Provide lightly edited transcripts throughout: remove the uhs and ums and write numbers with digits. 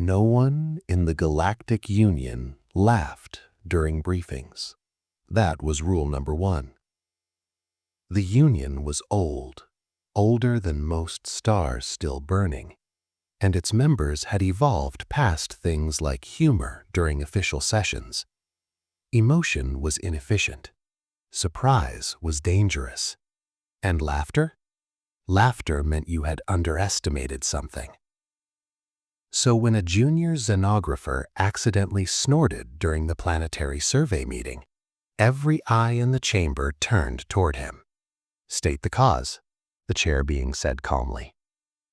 No one in the Galactic Union laughed during briefings. That was rule number 1. The Union was old, older than most stars still burning, and its members had evolved past things like humor during official sessions. Emotion was inefficient. Surprise was dangerous. And laughter? Laughter meant you had underestimated something. So when a junior xenographer accidentally snorted during the planetary survey meeting, every eye in the chamber turned toward him. "State the cause," the chair being said calmly.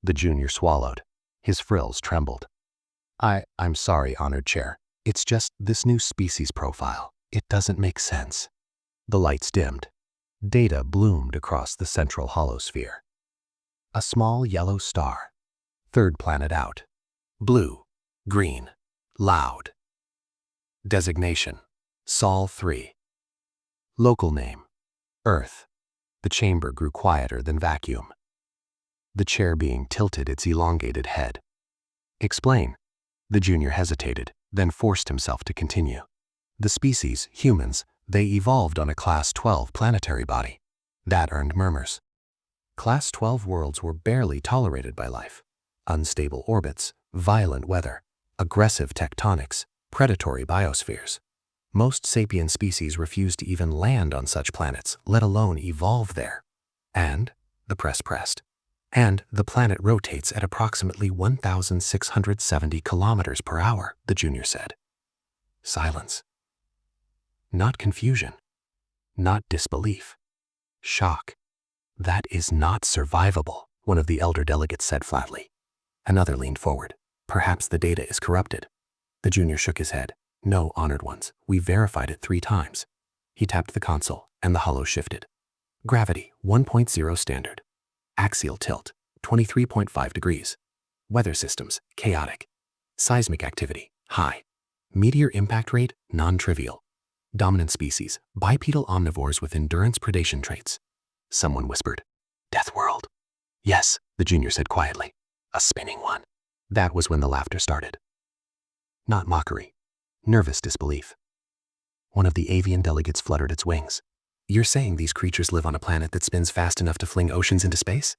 The junior swallowed. His frills trembled. I'm sorry, honored chair. It's just this new species profile. It doesn't make sense." The lights dimmed. Data bloomed across the central holosphere. A small yellow star. Third planet out. Blue, green, loud. Designation: Sol 3. Local name: Earth. The chamber grew quieter than vacuum. The chair being tilted its elongated head. "Explain." The junior hesitated, then forced himself to continue. "The species, humans, they evolved on a Class 12 planetary body. That earned murmurs. Class 12 worlds were barely tolerated by life. Unstable orbits, violent weather, aggressive tectonics, predatory biospheres. Most sapient species refuse to even land on such planets, let alone evolve there. And," the press pressed, "and the planet rotates at approximately 1,670 kilometers per hour, the junior said. Silence. Not confusion. Not disbelief. Shock. "That is not survivable," one of the elder delegates said flatly. Another leaned forward. "Perhaps the data is corrupted." The junior shook his head. "No, honored ones. We verified it 3 times. He tapped the console, and the holo shifted. Gravity, 1.0 standard. Axial tilt, 23.5 degrees. Weather systems, chaotic. Seismic activity, high. Meteor impact rate, non-trivial. Dominant species, bipedal omnivores with endurance predation traits." Someone whispered, "Death world." "Yes," the junior said quietly. "A spinning one." That was when the laughter started. Not mockery. Nervous disbelief. One of the avian delegates fluttered its wings. "You're saying these creatures live on a planet that spins fast enough to fling oceans into space?"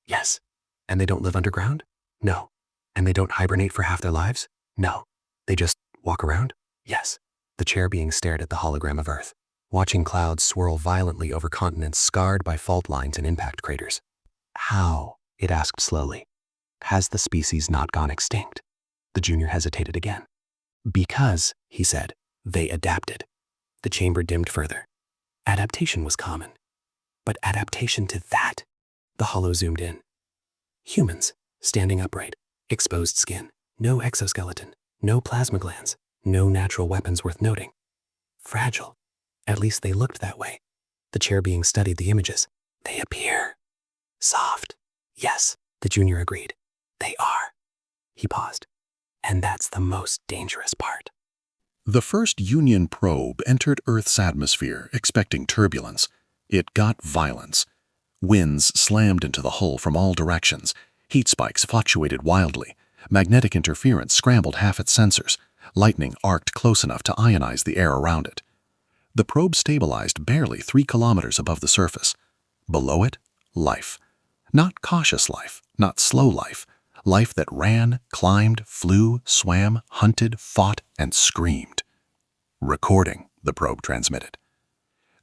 "Yes." "And they don't live underground?" "No." "And they don't hibernate for half their lives?" "No." "They just walk around?" "Yes." The chair being stared at the hologram of Earth, watching clouds swirl violently over continents scarred by fault lines and impact craters. "How?" it asked slowly. "Has the species not gone extinct?" The junior hesitated again. "Because," he said, "they adapted." The chamber dimmed further. Adaptation was common. But adaptation to that? The holo zoomed in. Humans, standing upright, exposed skin, no exoskeleton, no plasma glands, no natural weapons worth noting. Fragile. At least they looked that way. The chair being studied the images. "They appear soft." "Yes," the junior agreed. "They are." He paused. "And that's the most dangerous part." The first Union probe entered Earth's atmosphere, expecting turbulence. It got violence. Winds slammed into the hull from all directions. Heat spikes fluctuated wildly. Magnetic interference scrambled half its sensors. Lightning arced close enough to ionize the air around it. The probe stabilized barely 3 kilometers above the surface. Below it, life. Not cautious life, not slow life. Life that ran, climbed, flew, swam, hunted, fought, and screamed. "Recording," the probe transmitted.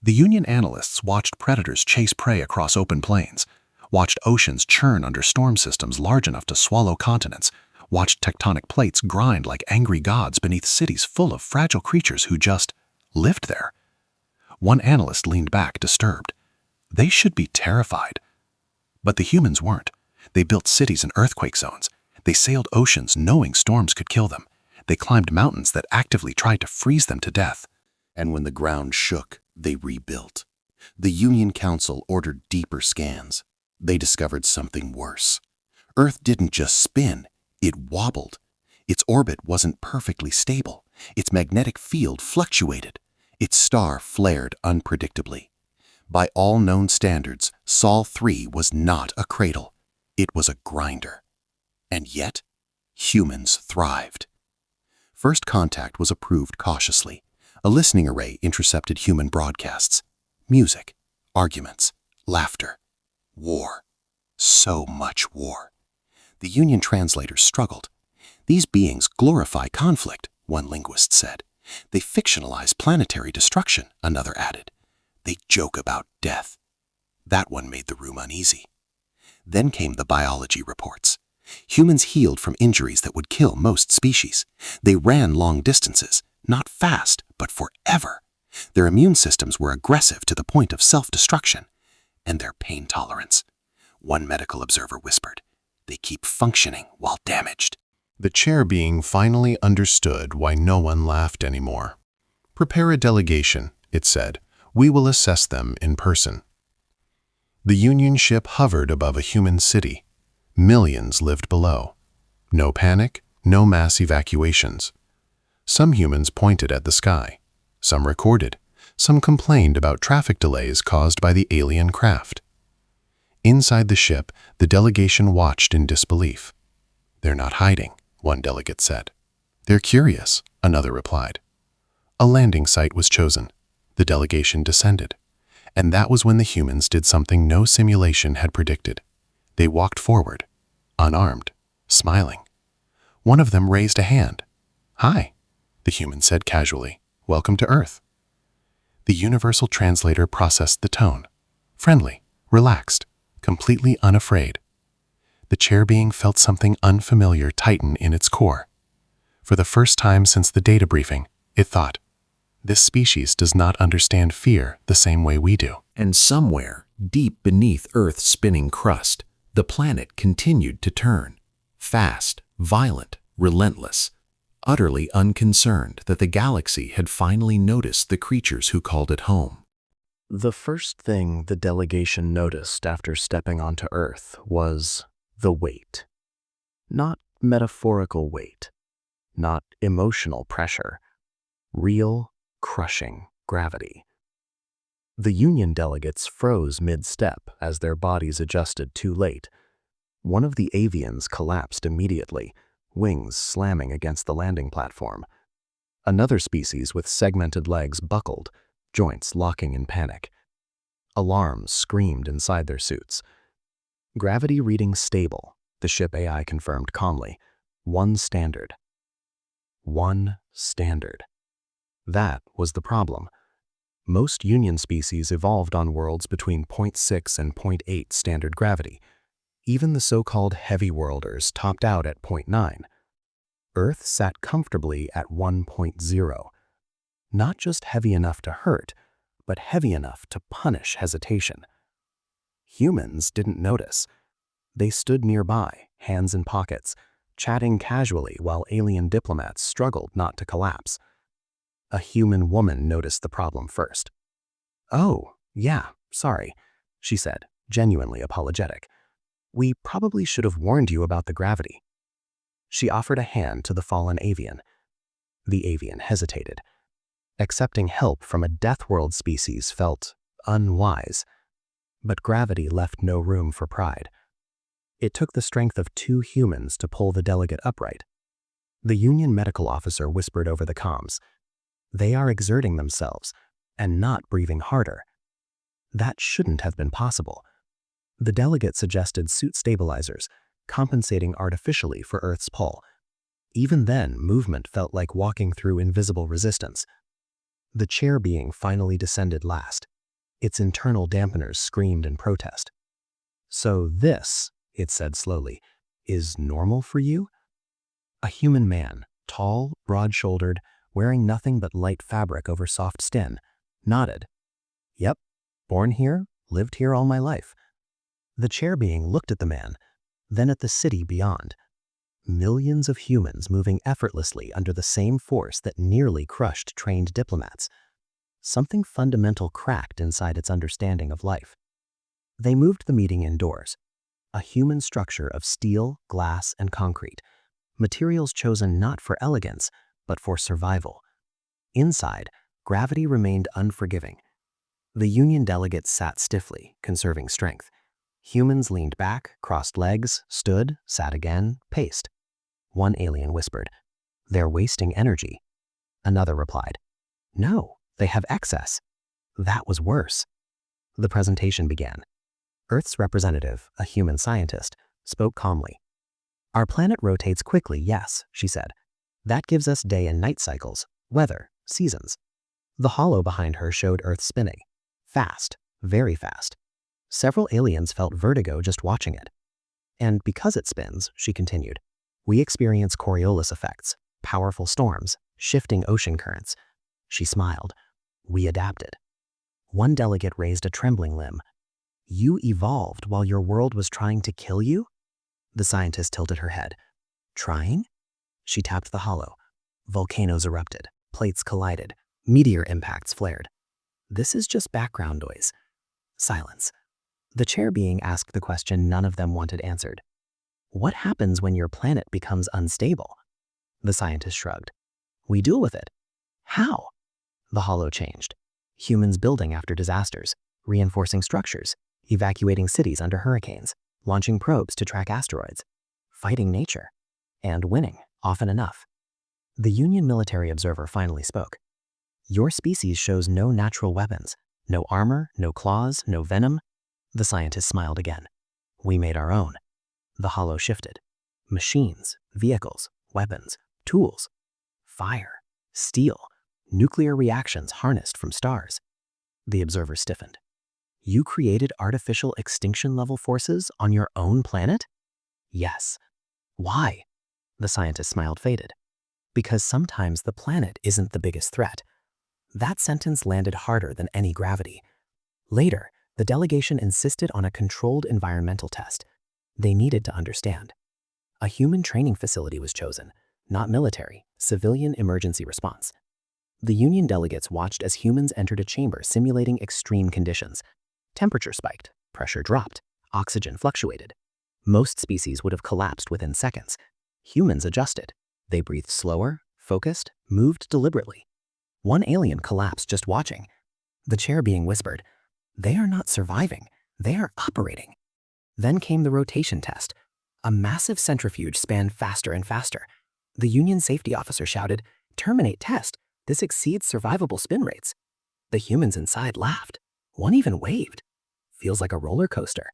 The Union analysts watched predators chase prey across open plains, watched oceans churn under storm systems large enough to swallow continents, watched tectonic plates grind like angry gods beneath cities full of fragile creatures who just lived there. One analyst leaned back, disturbed. They should be terrified. But the humans weren't. They built cities in earthquake zones. They sailed oceans knowing storms could kill them. They climbed mountains that actively tried to freeze them to death. And when the ground shook, they rebuilt. The Union Council ordered deeper scans. They discovered something worse. Earth didn't just spin, it wobbled. Its orbit wasn't perfectly stable. Its magnetic field fluctuated. Its star flared unpredictably. By all known standards, Sol 3 was not a cradle. It was a grinder. And yet, Humans thrived. First contact was approved cautiously. A listening array intercepted human broadcasts. Music, arguments, laughter, war. So much war. The Union translators struggled. These beings glorify conflict, one linguist said. They fictionalize planetary destruction, another added. They joke about death. That one made the room uneasy. Then came the biology reports. Humans healed from injuries that would kill most species. They ran long distances, not fast, but forever. Their immune systems were aggressive to the point of self-destruction. And their pain tolerance. One medical observer whispered, "They keep functioning while damaged." The chair being finally understood why no one laughed anymore. "Prepare a delegation," it said. "We will assess them in person." The Union ship hovered above a human city. Millions lived below. No panic, no mass evacuations. Some humans pointed at the sky. Some recorded. Some complained about traffic delays caused by the alien craft. Inside the ship, the delegation watched in disbelief. "They're not hiding," one delegate said. "They're curious," another replied. A landing site was chosen. The delegation descended. And that was when the humans did something no simulation had predicted. They walked forward, unarmed, smiling. One of them raised a hand. "Hi," the human said casually. "Welcome to Earth." The universal translator processed the tone. Friendly, relaxed, completely unafraid. The chair being felt something unfamiliar tighten in its core. For the first time since the data briefing, it thought, "This species does not understand fear the same way we do." And somewhere, deep beneath Earth's spinning crust, the planet continued to turn. Fast, violent, relentless, utterly unconcerned that the galaxy had finally noticed the creatures who called it home. The first thing the delegation noticed after stepping onto Earth was the weight. Not metaphorical weight, not emotional pressure, real, crushing gravity. The Union delegates froze mid-step as their bodies adjusted too late. One of the avians collapsed immediately, wings slamming against the landing platform. Another species with segmented legs buckled, joints locking in panic. Alarms screamed inside their suits. Gravity reading stable, the ship AI confirmed calmly. One standard. One standard. That was the problem. Most Union species evolved on worlds between 0.6 and 0.8 standard gravity. Even the so-called heavy worlders topped out at 0.9. Earth sat comfortably at 1.0. Not just heavy enough to hurt, but heavy enough to punish hesitation. Humans didn't notice. They stood nearby, hands in pockets, chatting casually while alien diplomats struggled not to collapse. A human woman noticed the problem first. "Oh, yeah, sorry," she said, genuinely apologetic. "We probably should have warned you about the gravity." She offered a hand to the fallen avian. The avian hesitated. Accepting help from a Death World species felt unwise. But gravity left no room for pride. It took the strength of 2 humans to pull the delegate upright. The Union medical officer whispered over the comms, "They are exerting themselves and not breathing harder." That shouldn't have been possible. The delegate suggested suit stabilizers, compensating artificially for Earth's pull. Even then, movement felt like walking through invisible resistance. The chair being finally descended last. Its internal dampeners screamed in protest. "So this," it said slowly, "is normal for you?" A human man, tall, broad-shouldered, wearing nothing but light fabric over soft skin, nodded. "Yep, born here, lived here all my life." The chair being looked at the man, then at the city beyond. Millions of humans moving effortlessly under the same force that nearly crushed trained diplomats. Something fundamental cracked inside its understanding of life. They moved the meeting indoors. A human structure of steel, glass, and concrete. Materials chosen not for elegance, but for survival. Inside, gravity remained unforgiving. The Union delegates sat stiffly, conserving strength. Humans leaned back, crossed legs, stood, sat again, paced. One alien whispered, "They're wasting energy." Another replied, "No, they have excess." That was worse. The presentation began. Earth's representative, a human scientist, spoke calmly. "Our planet rotates quickly, yes," she said. "That gives us day and night cycles, weather, seasons." The hollow behind her showed Earth spinning. Fast, very fast. Several aliens felt vertigo just watching it. "And because it spins," she continued, "we experience Coriolis effects, powerful storms, shifting ocean currents." She smiled. "We adapted." One delegate raised a trembling limb. "You evolved while your world was trying to kill you?" The scientist tilted her head. "Trying?" She tapped the hollow. Volcanoes erupted, plates collided, meteor impacts flared. "This is just background noise." Silence. The chair being asked the question none of them wanted answered. "What happens when your planet becomes unstable?" The scientist shrugged. "We deal with it." "How?" The hollow changed. Humans building after disasters, reinforcing structures, evacuating cities under hurricanes, launching probes to track asteroids, fighting nature, and winning, often enough. The Union military observer finally spoke. "Your species shows no natural weapons, no armor, no claws, no venom." The scientist smiled again. "We made our own." The hollow shifted. Machines, vehicles, weapons, tools, fire, steel, nuclear reactions harnessed from stars. The observer stiffened. "You created artificial extinction-level forces on your own planet?" "Yes." "Why?" The scientist smiled faded. "Because sometimes the planet isn't the biggest threat." That sentence landed harder than any gravity. Later, the delegation insisted on a controlled environmental test. They needed to understand. A human training facility was chosen, not military, civilian emergency response. The Union delegates watched as humans entered a chamber simulating extreme conditions. Temperature spiked, pressure dropped, oxygen fluctuated. Most species would have collapsed within seconds. Humans adjusted. They breathed slower, focused, moved deliberately. One alien collapsed just watching. The chair being whispered, "They are not surviving, they are operating." Then came the rotation test. A massive centrifuge span faster and faster. The Union safety officer shouted, "Terminate test. This exceeds survivable spin rates." The humans inside laughed. One even waved. "Feels like a roller coaster."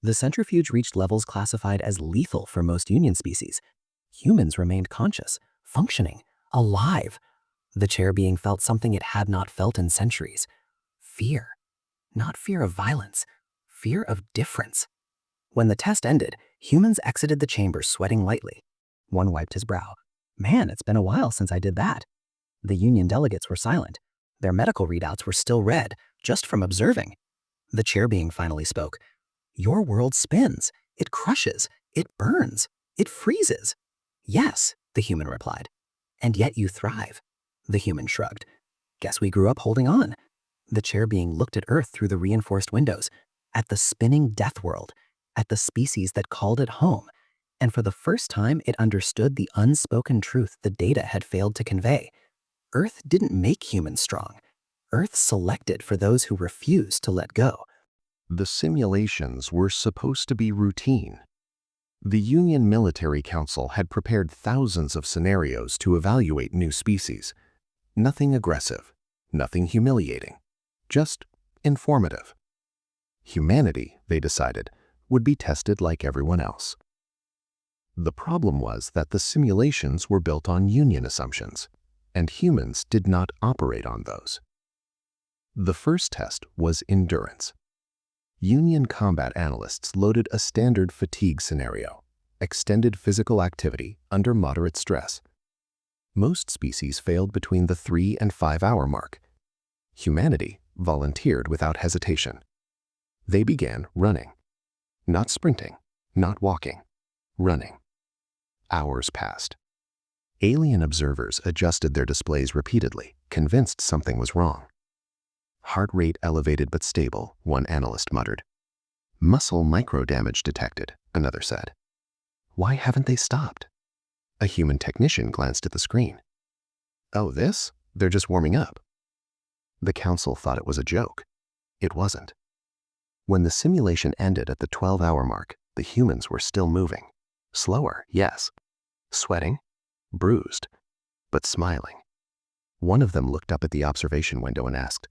The centrifuge reached levels classified as lethal for most Union species. Humans remained conscious, functioning, alive. The chair being felt something it had not felt in centuries. Fear. Not fear of violence, fear of difference. When the test ended, humans exited the chamber sweating lightly. One wiped his brow. "Man, it's been a while since I did that." The Union delegates were silent. Their medical readouts were still red, just from observing. The chair being finally spoke. "Your world spins, it crushes, it burns, it freezes." "Yes," the human replied. "And yet you thrive." The human shrugged. "Guess we grew up holding on." The chair being looked at Earth through the reinforced windows, at the spinning death world, at the species that called it home, and for the first time it understood the unspoken truth the data had failed to convey. Earth didn't make humans strong. Earth selected for those who refused to let go. The simulations were supposed to be routine. The Union Military Council had prepared thousands of scenarios to evaluate new species. Nothing aggressive, nothing humiliating, just informative. Humanity, they decided, would be tested like everyone else. The problem was that the simulations were built on Union assumptions, and humans did not operate on those. The first test was endurance. Union combat analysts loaded a standard fatigue scenario, extended physical activity under moderate stress. Most species failed between the 3 and 5 hour mark. Humanity volunteered without hesitation. They began running. Not sprinting, not walking, running. Hours passed. Alien observers adjusted their displays repeatedly, convinced something was wrong. "Heart rate elevated but stable," one analyst muttered. "Muscle microdamage detected," another said. "Why haven't they stopped?" A human technician glanced at the screen. "Oh, this? They're just warming up." The council thought it was a joke. It wasn't. When the simulation ended at the 12-hour mark, the humans were still moving. Slower, yes, sweating, bruised, but smiling. One of them looked up at the observation window and asked,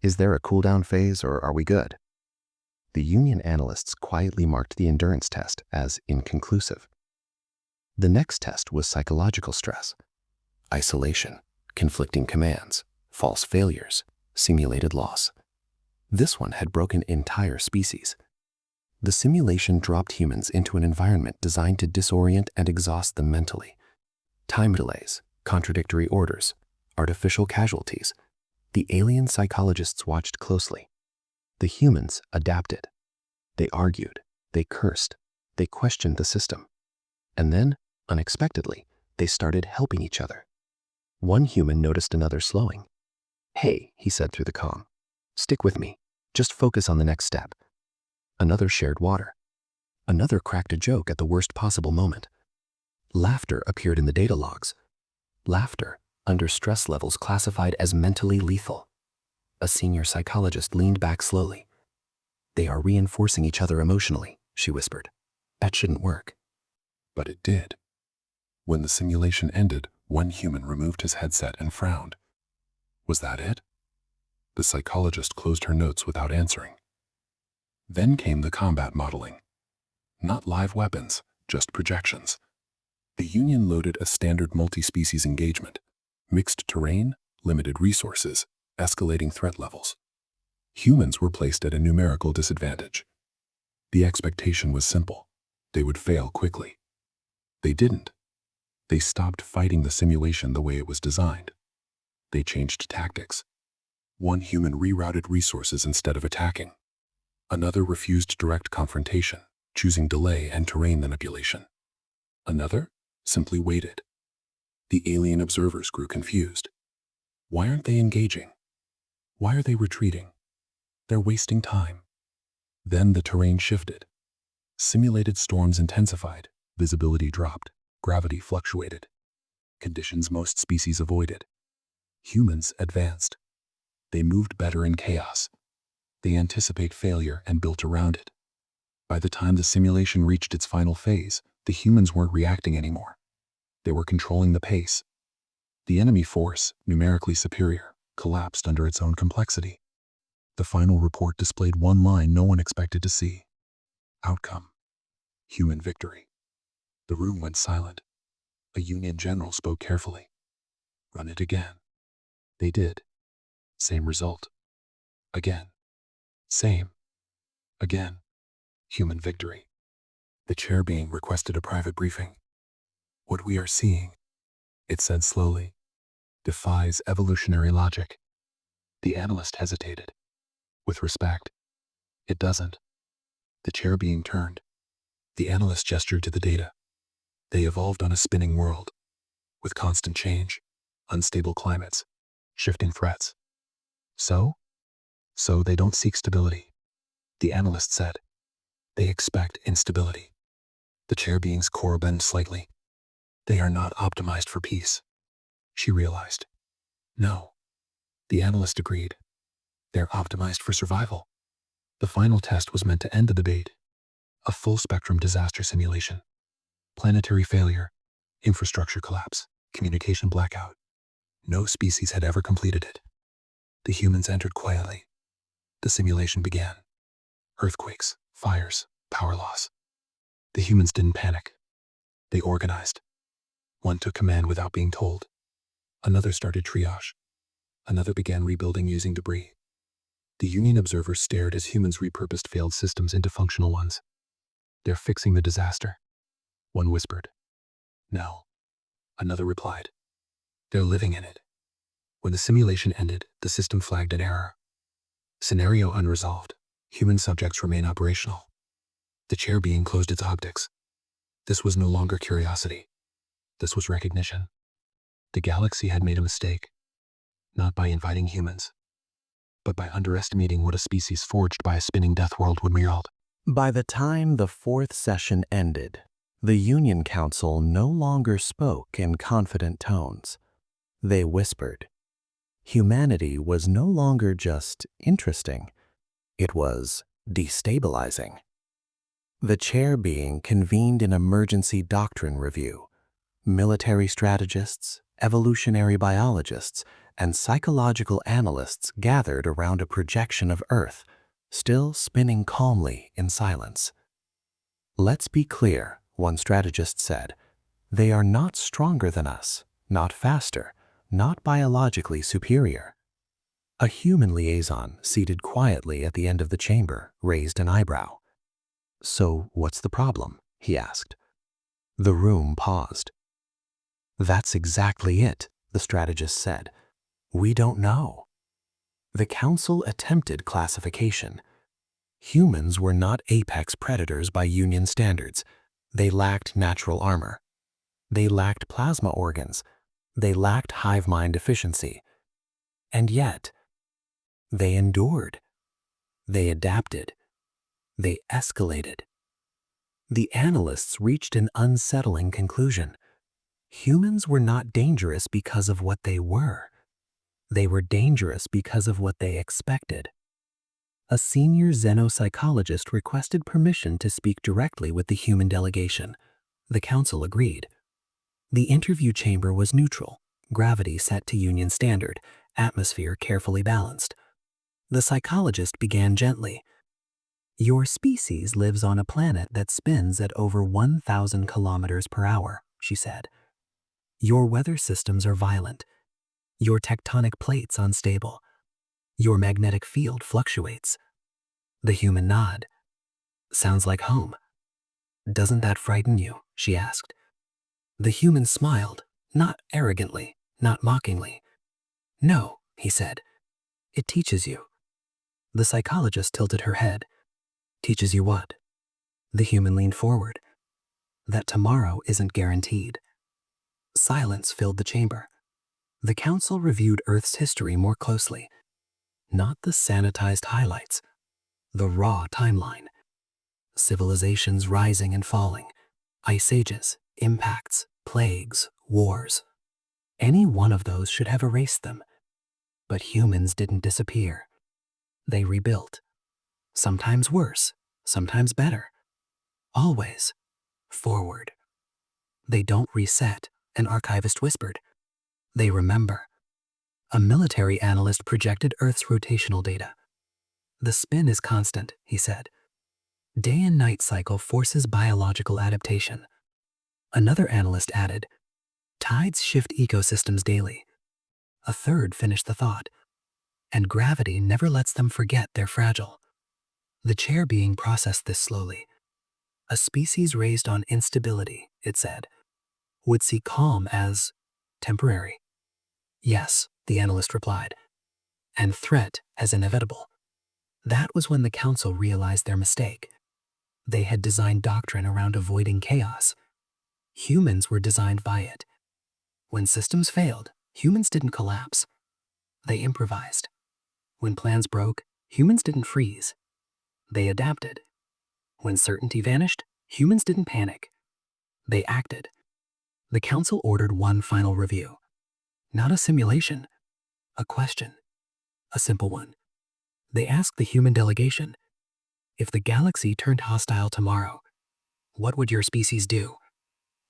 "Is there a cool-down phase or are we good?" The union analysts quietly marked the endurance test as inconclusive. The next test was psychological stress. Isolation, conflicting commands, false failures, simulated loss. This one had broken entire species. The simulation dropped humans into an environment designed to disorient and exhaust them mentally. Time delays, contradictory orders, artificial casualties. The alien psychologists watched closely. The humans adapted. They argued, they cursed, they questioned the system. And then, unexpectedly, they started helping each other. One human noticed another slowing. "Hey," he said through the comm, "stick with me. Just focus on the next step." Another shared water. Another cracked a joke at the worst possible moment. Laughter appeared in the data logs. Laughter, under stress levels classified as mentally lethal. A senior psychologist leaned back slowly. "They are reinforcing each other emotionally," she whispered. "That shouldn't work." But it did. When the simulation ended, one human removed his headset and frowned. Was that it? The psychologist closed her notes without answering. Then came the combat modeling. Not live weapons, just projections. The Union loaded a standard multi-species engagement. Mixed terrain, limited resources, escalating threat levels. Humans were placed at a numerical disadvantage. The expectation was simple. They would fail quickly. They didn't. They stopped fighting the simulation the way it was designed. They changed tactics. One human rerouted resources instead of attacking. Another refused direct confrontation, choosing delay and terrain manipulation. Another simply waited. The alien observers grew confused. Why aren't they engaging? Why are they retreating? They're wasting time. Then the terrain shifted. Simulated storms intensified, visibility dropped, gravity fluctuated. Conditions most species avoided. Humans advanced. They moved better in chaos. They anticipate failure and built around it. By the time the simulation reached its final phase, the humans weren't reacting anymore. They were controlling the pace. The enemy force, numerically superior, collapsed under its own complexity. The final report displayed one line no one expected to see. Outcome: human victory. The room went silent. A Union general spoke carefully. Run it again. They did. Same result. Again. Same. Again. Human victory. The chair being requested a private briefing. What we are seeing, it said slowly, defies evolutionary logic. The analyst hesitated. With respect, it doesn't. The chair being turned. The analyst gestured to the data. They evolved on a spinning world, with constant change, unstable climates, shifting threats. So they don't seek stability. The analyst said. They expect instability. The chair being's core bent slightly. They are not optimized for peace. She realized. No. The analyst agreed. They're optimized for survival. The final test was meant to end the debate. A full-spectrum disaster simulation. Planetary failure, infrastructure collapse, communication blackout. No species had ever completed it. The humans entered quietly. The simulation began. Earthquakes, fires, power loss. The humans didn't panic. They organized. One took command without being told. Another started triage. Another began rebuilding using debris. The Union observers stared as humans repurposed failed systems into functional ones. They're fixing the disaster. One whispered. No. Another replied. They're living in it. When the simulation ended, the system flagged an error. Scenario unresolved. Human subjects remain operational. The chair being closed its optics. This was no longer curiosity. This was recognition. The galaxy had made a mistake. Not by inviting humans, but by underestimating what a species forged by a spinning death world would yield. By the time the fourth session ended, the Union Council no longer spoke in confident tones. They whispered. Humanity was no longer just interesting. It was destabilizing. The chair being convened an emergency doctrine review, Military strategists, evolutionary biologists, and psychological analysts gathered around a projection of Earth, still spinning calmly in silence. "Let's be clear," one strategist said. "They are not stronger than us, not faster, not biologically superior." A human liaison, seated quietly at the end of the chamber, raised an eyebrow. "So what's the problem?" he asked. The room paused. "That's exactly it," the strategist said. "We don't know." The council attempted classification. Humans were not apex predators by Union standards. They lacked natural armor. They lacked plasma organs. They lacked hive mind efficiency. And yet, they endured. They adapted. They escalated. The analysts reached an unsettling conclusion. Humans were not dangerous because of what they were. They were dangerous because of what they expected. A senior xenopsychologist requested permission to speak directly with the human delegation. The council agreed. The interview chamber was neutral, gravity set to Union standard, atmosphere carefully balanced. The psychologist began gently. "Your species lives on a planet that spins at over 1,000 kilometers per hour," she said. "Your weather systems are violent. Your tectonic plates unstable. Your magnetic field fluctuates." The human nod. "Sounds like home." "Doesn't that frighten you?" she asked. The human smiled, not arrogantly, not mockingly. "No," he said. "It teaches you." The psychologist tilted her head. "Teaches you what?" The human leaned forward. "That tomorrow isn't guaranteed." Silence filled the chamber. The council reviewed Earth's history more closely. Not the sanitized highlights, the raw timeline. Civilizations rising and falling, ice ages, impacts, plagues, wars. Any one of those should have erased them. But humans didn't disappear. They rebuilt. Sometimes worse, sometimes better. Always forward. "They don't reset," an archivist whispered. "They remember." A military analyst projected Earth's rotational data. "The spin is constant," he said. "Day and night cycle forces biological adaptation." Another analyst added, "Tides shift ecosystems daily." A third finished the thought, "And gravity never lets them forget they're fragile." The chair being processed this slowly. "A species raised on instability," it said, "would see calm as temporary." "Yes," the analyst replied, "and threat as inevitable." That was when the council realized their mistake. They had designed doctrine around avoiding chaos. Humans were designed by it. When systems failed, humans didn't collapse. They improvised. When plans broke, humans didn't freeze. They adapted. When certainty vanished, humans didn't panic. They acted. The council ordered one final review. Not a simulation, a question. A simple one. They asked the human delegation, "If the galaxy turned hostile tomorrow, what would your species do?"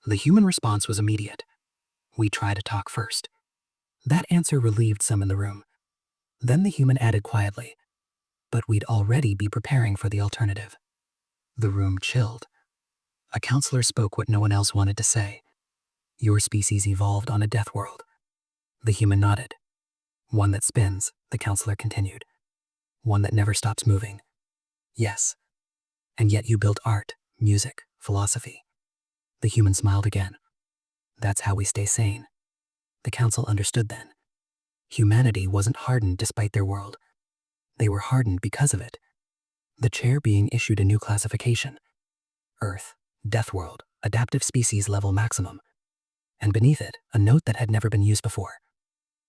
The human response was immediate. "We try to talk first." That answer relieved some in the room. Then the human added quietly, "But we'd already be preparing for the alternative." The room chilled. A counselor spoke what no one else wanted to say. "Your species evolved on a death world." The human nodded. "One that spins," the counselor continued. "One that never stops moving." "Yes. And yet you built art, music, philosophy." The human smiled again. "That's how we stay sane." The council understood then. Humanity wasn't hardened despite their world. They were hardened because of it. The chair being issued a new classification. Earth, Death World, Adaptive Species Level Maximum. And beneath it, a note that had never been used before.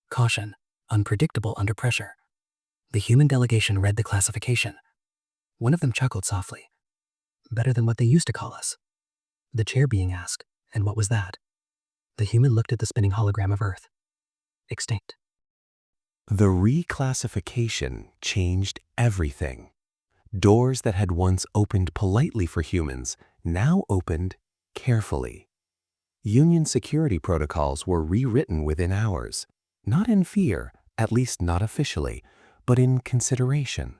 Caution, unpredictable under pressure. The human delegation read the classification. One of them chuckled softly. "Better than what they used to call us." The chair being asked, "And what was that?" The human looked at the spinning hologram of Earth. "Extinct." The reclassification changed everything. Doors that had once opened politely for humans now opened carefully. Union security protocols were rewritten within hours, not in fear, at least not officially, but in consideration.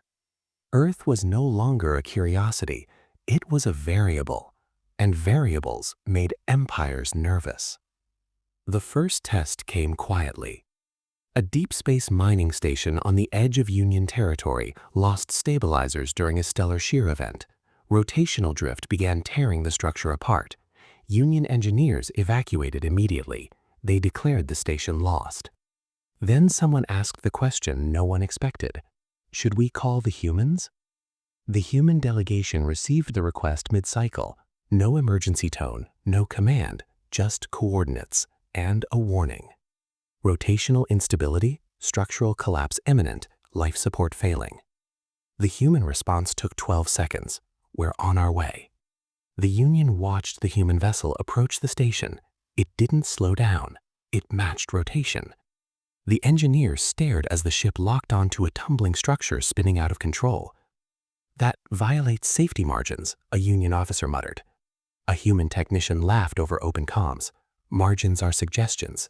Earth was no longer a curiosity, it was a variable, and variables made empires nervous. The first test came quietly. A deep space mining station on the edge of Union territory lost stabilizers during a stellar shear event. Rotational drift began tearing the structure apart. Union engineers evacuated immediately. They declared the station lost. Then someone asked the question no one expected. Should we call the humans? The human delegation received the request mid-cycle. No emergency tone, no command, just coordinates and a warning. Rotational instability, structural collapse imminent, life support failing. The human response took 12 seconds. We're on our way. The Union watched the human vessel approach the station. It didn't slow down. It matched rotation. The engineers stared as the ship locked onto a tumbling structure spinning out of control. That violates safety margins, a Union officer muttered. A human technician laughed over open comms. Margins are suggestions.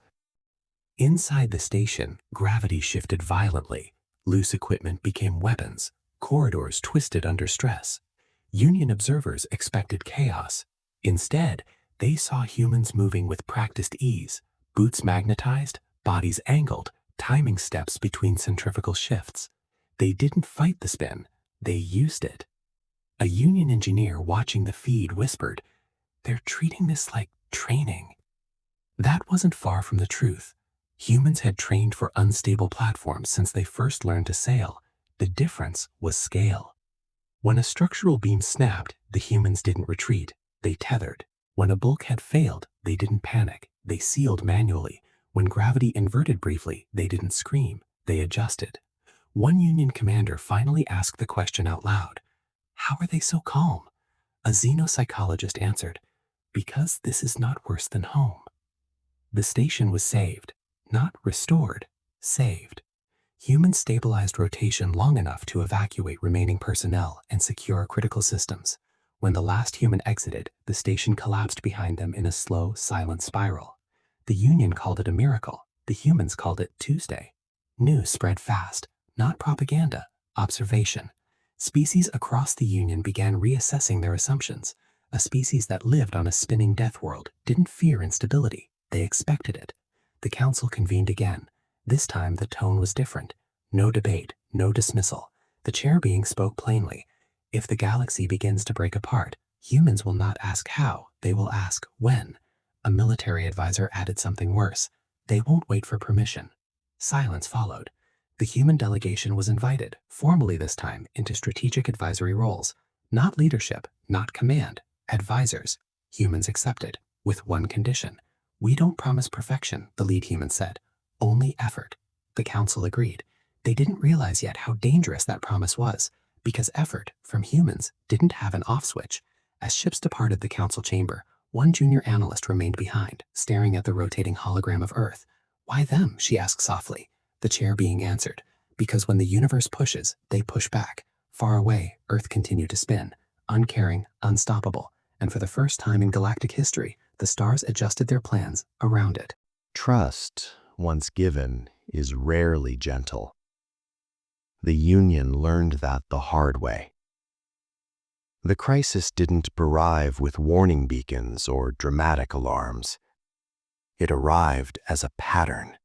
Inside the station, gravity shifted violently. Loose equipment became weapons. Corridors twisted under stress. Union observers expected chaos. Instead, they saw humans moving with practiced ease, boots magnetized, bodies angled, timing steps between centrifugal shifts. They didn't fight the spin, they used it. A Union engineer watching the feed whispered, "They're treating this like training." That wasn't far from the truth. Humans had trained for unstable platforms since they first learned to sail. The difference was scale. When a structural beam snapped, the humans didn't retreat, they tethered. When a bulkhead failed, they didn't panic, they sealed manually. When gravity inverted briefly, they didn't scream, they adjusted. One Union commander finally asked the question out loud. How are they so calm? A xenopsychologist answered, because this is not worse than home. The station was saved, not restored, saved. Humans stabilized rotation long enough to evacuate remaining personnel and secure critical systems. When the last human exited, the station collapsed behind them in a slow, silent spiral. The Union called it a miracle. The humans called it Tuesday. News spread fast, not propaganda, observation. Species across the Union began reassessing their assumptions. A species that lived on a spinning death world didn't fear instability. They expected it. The council convened again. This time the tone was different. No debate, no dismissal. The chair being spoke plainly. If the galaxy begins to break apart, humans will not ask how, they will ask when. A military advisor added something worse. They won't wait for permission. Silence followed. The human delegation was invited, formally this time, into strategic advisory roles. Not leadership, not command, advisors. Humans accepted, with one condition. We don't promise perfection, the lead human said. Only effort. The council agreed. They didn't realize yet how dangerous that promise was, because effort, from humans, didn't have an off switch. As ships departed the council chamber, one junior analyst remained behind, staring at the rotating hologram of Earth. Why them? She asked softly. The chair being answered. Because when the universe pushes, they push back. Far away, Earth continued to spin, uncaring, unstoppable, and for the first time in galactic history, the stars adjusted their plans around it. Trust, once given, is rarely gentle. The Union learned that the hard way. The crisis didn't arrive with warning beacons or dramatic alarms. It arrived as a pattern.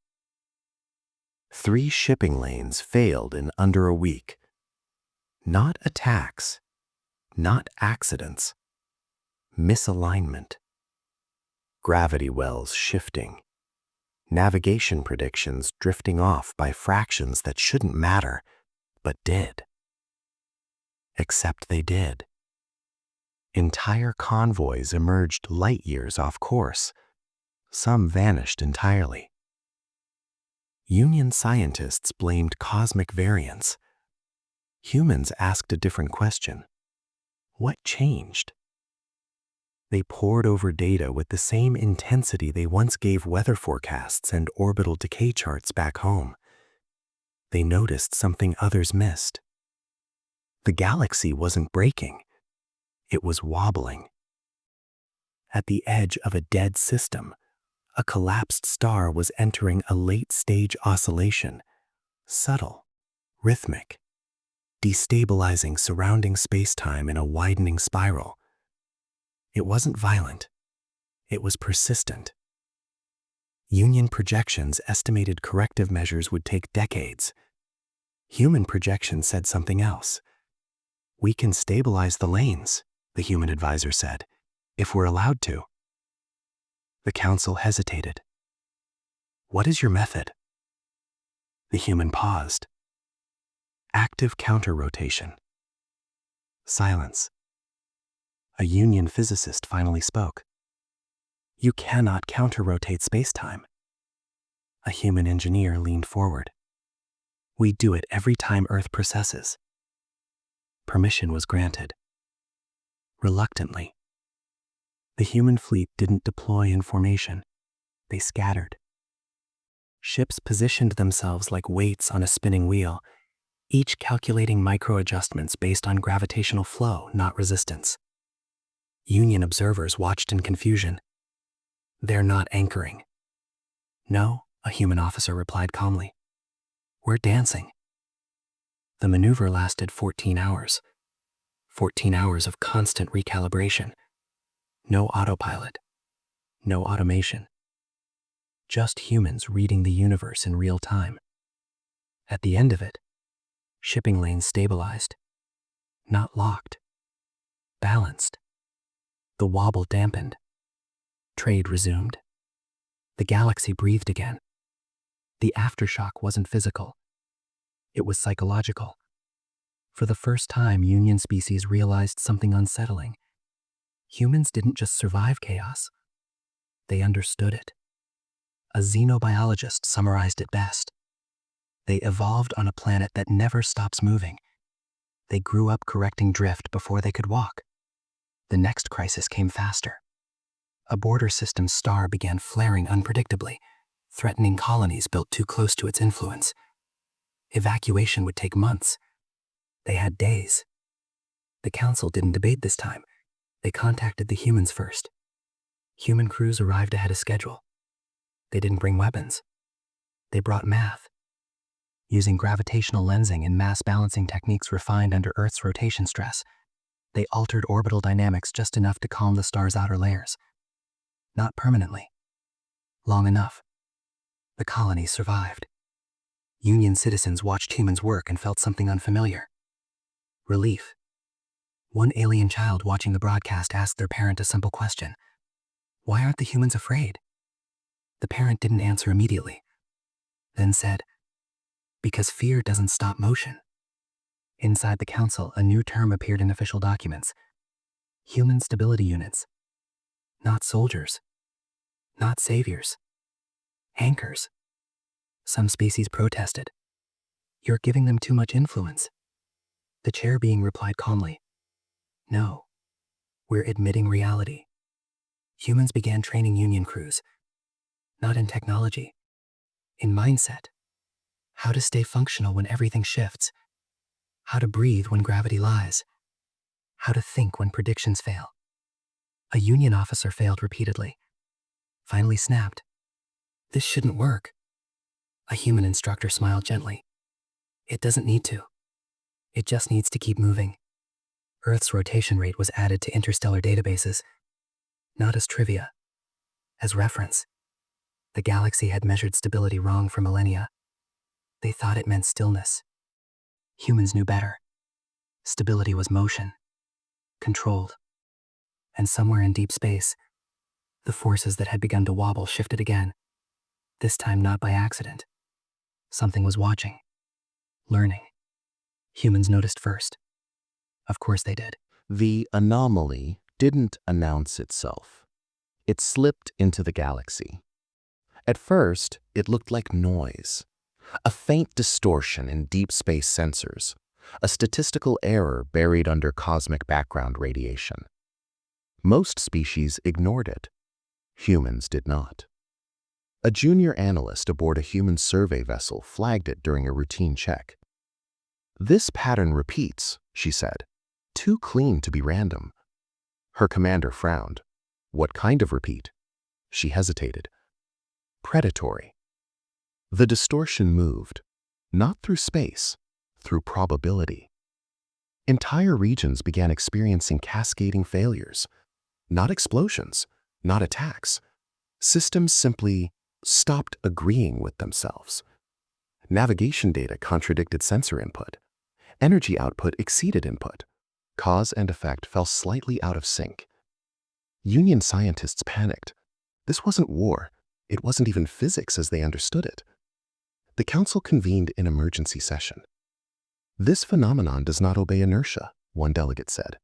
3 shipping lanes failed in under a week. Not attacks, not accidents, misalignment. Gravity wells shifting. Navigation predictions drifting off by fractions that shouldn't matter, but did. Except they did. Entire convoys emerged light years off course. Some vanished entirely. Union scientists blamed cosmic variance. Humans asked a different question. What changed? They pored over data with the same intensity they once gave weather forecasts and orbital decay charts back home. They noticed something others missed. The galaxy wasn't breaking. It was wobbling. At the edge of a dead system, a collapsed star was entering a late-stage oscillation, subtle, rhythmic, destabilizing surrounding space-time in a widening spiral. It wasn't violent. It was persistent. Union projections estimated corrective measures would take decades. Human projections said something else. "We can stabilize the lanes," the human advisor said, "if we're allowed to." The council hesitated. "What is your method?" The human paused. "Active counter-rotation." Silence. A Union physicist finally spoke. "You cannot counter-rotate space-time." A human engineer leaned forward. "We do it every time Earth precesses." Permission was granted. Reluctantly. The human fleet didn't deploy in formation. They scattered. Ships positioned themselves like weights on a spinning wheel, each calculating micro-adjustments based on gravitational flow, not resistance. Union observers watched in confusion. "They're not anchoring." "No," a human officer replied calmly. "We're dancing." The maneuver lasted 14 hours. 14 hours of constant recalibration. No autopilot. No automation. Just humans reading the universe in real time. At the end of it, shipping lanes stabilized. Not locked. Balanced. The wobble dampened. Trade resumed. The galaxy breathed again. The aftershock wasn't physical. It was psychological. For the first time, Union species realized something unsettling. Humans didn't just survive chaos. They understood it. A xenobiologist summarized it best. They evolved on a planet that never stops moving. They grew up correcting drift before they could walk. The next crisis came faster. A border system star began flaring unpredictably, threatening colonies built too close to its influence. Evacuation would take months. They had days. The council didn't debate this time. They contacted the humans first. Human crews arrived ahead of schedule. They didn't bring weapons. They brought math. Using gravitational lensing and mass balancing techniques refined under Earth's rotation stress, they altered orbital dynamics just enough to calm the star's outer layers. Not permanently. Long enough. The colony survived. Union citizens watched humans work and felt something unfamiliar. Relief. One alien child watching the broadcast asked their parent a simple question. "Why aren't the humans afraid?" The parent didn't answer immediately, then said, "Because fear doesn't stop motion." Inside the council, a new term appeared in official documents. Human stability units. Not soldiers. Not saviors. Anchors. Some species protested. "You're giving them too much influence." The chair being replied calmly, "No, we're admitting reality." Humans began training Union crews, not in technology, in mindset. How to stay functional when everything shifts. How to breathe when gravity lies. How to think when predictions fail. A Union officer failed repeatedly. Finally snapped. "This shouldn't work." A human instructor smiled gently. "It doesn't need to. It just needs to keep moving." Earth's rotation rate was added to interstellar databases, not as trivia, as reference. The galaxy had measured stability wrong for millennia. They thought it meant stillness. Humans knew better. Stability was motion, controlled. And somewhere in deep space, the forces that had begun to wobble shifted again, this time not by accident. Something was watching, learning. Humans noticed first. Of course they did. The anomaly didn't announce itself. It slipped into the galaxy. At first, it looked like noise, a faint distortion in deep space sensors, a statistical error buried under cosmic background radiation. Most species ignored it. Humans did not. A junior analyst aboard a human survey vessel flagged it during a routine check. "This pattern repeats," she said. "Too clean to be random." Her commander frowned. What kind of repeat? She hesitated. Predatory. The distortion moved, not through space, through probability. Entire regions began experiencing cascading failures. Not explosions, not attacks. Systems simply stopped agreeing with themselves. Navigation data contradicted sensor input. Energy output exceeded input. Cause and effect fell slightly out of sync. Union scientists panicked. This wasn't war. It wasn't even physics as they understood it. The council convened an emergency session. This phenomenon does not obey inertia, one delegate said.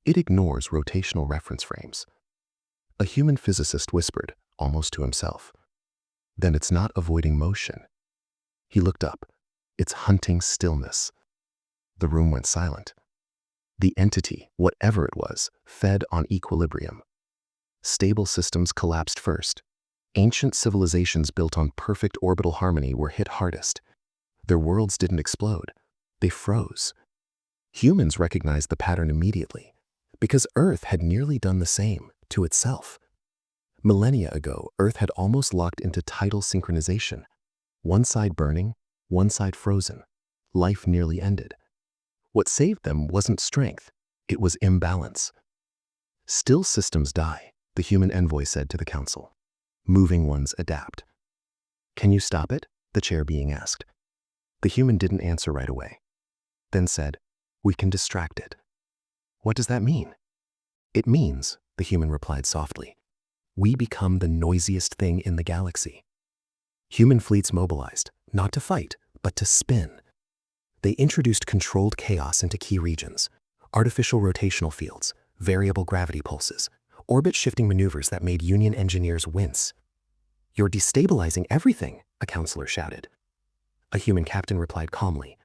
It ignores rotational reference frames. A human physicist whispered, almost to himself. Then it's not avoiding motion. He looked up. It's hunting stillness. The room went silent. The entity, whatever it was, fed on equilibrium. Stable systems collapsed first. Ancient civilizations built on perfect orbital harmony were hit hardest. Their worlds didn't explode. They froze. Humans recognized the pattern immediately, because Earth had nearly done the same to itself. Millennia ago, Earth had almost locked into tidal synchronization. One side burning, one side frozen. Life nearly ended. What saved them wasn't strength, it was imbalance. Still systems die, the human envoy said to the council. Moving ones adapt. Can you stop it? The chair being asked. The human didn't answer right away. Then said, we can distract it. What does that mean? It means, the human replied softly, we become the noisiest thing in the galaxy. Human fleets mobilized, not to fight, but to spin. They introduced controlled chaos into key regions, artificial rotational fields, variable gravity pulses, orbit-shifting maneuvers that made Union engineers wince. You're destabilizing everything, a counselor shouted. A human captain replied calmly,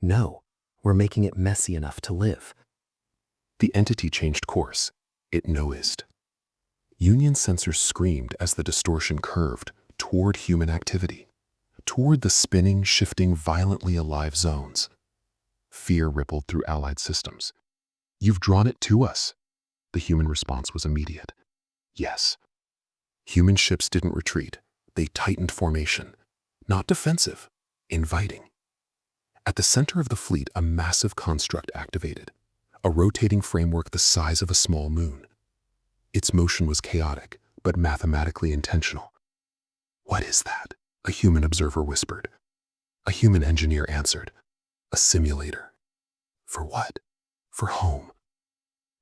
no, we're making it messy enough to live. The entity changed course. It noised. Union sensors screamed as the distortion curved toward human activity, toward the spinning, shifting, violently alive zones. Fear rippled through allied systems. You've drawn it to us. The human response was immediate. Yes. Human ships didn't retreat. They tightened formation. Not defensive, inviting. At the center of the fleet, a massive construct activated, a rotating framework the size of a small moon. Its motion was chaotic, but mathematically intentional. What is that? A human observer whispered. A human engineer answered. A simulator. For what? For home.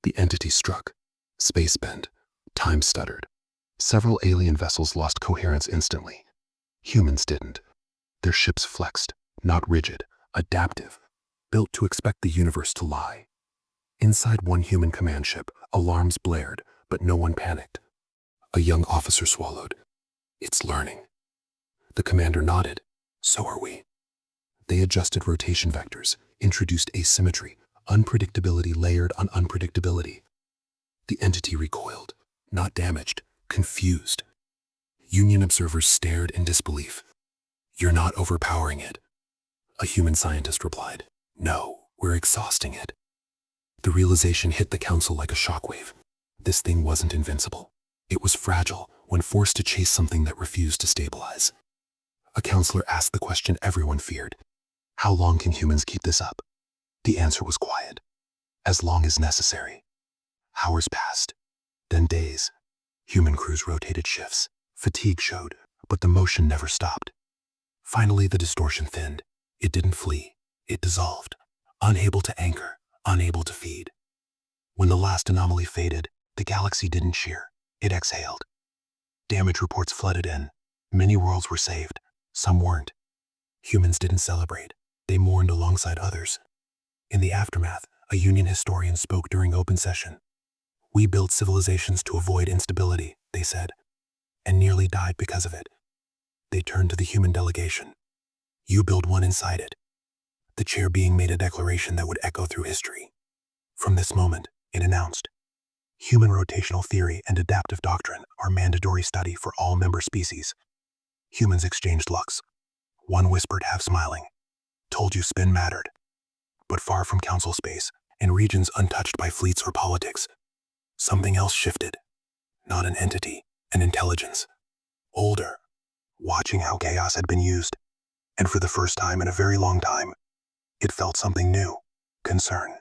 The entity struck. Space bent. Time stuttered. Several alien vessels lost coherence instantly. Humans didn't. Their ships flexed, not rigid, adaptive, built to expect the universe to lie. Inside one human command ship, alarms blared, but no one panicked. A young officer swallowed. It's learning. The commander nodded. So are we. They adjusted rotation vectors, introduced asymmetry, unpredictability layered on unpredictability. The entity recoiled, not damaged, confused. Union observers stared in disbelief. You're not overpowering it. A human scientist replied. No, we're exhausting it. The realization hit the council like a shockwave. This thing wasn't invincible. It was fragile when forced to chase something that refused to stabilize. A counselor asked the question everyone feared. How long can humans keep this up? The answer was quiet. As long as necessary. Hours passed, then days. Human crews rotated shifts. Fatigue showed, but the motion never stopped. Finally, the distortion thinned. It didn't flee. It dissolved. Unable to anchor, unable to feed. When the last anomaly faded, the galaxy didn't cheer. It exhaled. Damage reports flooded in. Many worlds were saved. Some weren't. Humans didn't celebrate. They mourned alongside others. In the aftermath, a Union historian spoke during open session. We built civilizations to avoid instability, they said, and nearly died because of it. They turned to the human delegation. You build one inside it. The chair being made a declaration that would echo through history. From this moment, it announced, human rotational theory and adaptive doctrine are mandatory study for all member species. Humans exchanged looks. One whispered, half smiling, told you spin mattered. But far from council space, in regions untouched by fleets or politics, something else shifted. Not an entity, an intelligence. Older, watching how chaos had been used. And for the first time in a very long time, it felt something new. Concern.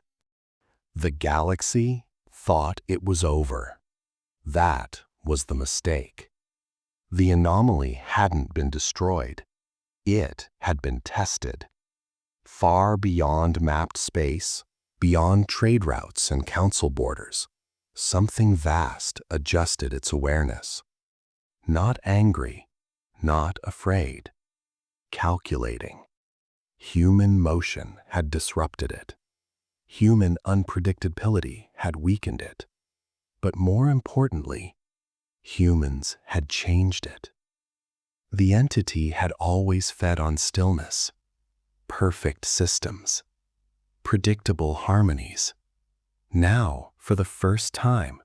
The galaxy thought it was over. That was the mistake. The anomaly hadn't been destroyed. It had been tested. Far beyond mapped space, beyond trade routes and council borders, something vast adjusted its awareness. Not angry, not afraid. Calculating. Human motion had disrupted it. Human unpredictability had weakened it. But more importantly, humans had changed it. The entity had always fed on stillness, perfect systems, predictable harmonies. Now, for the first time,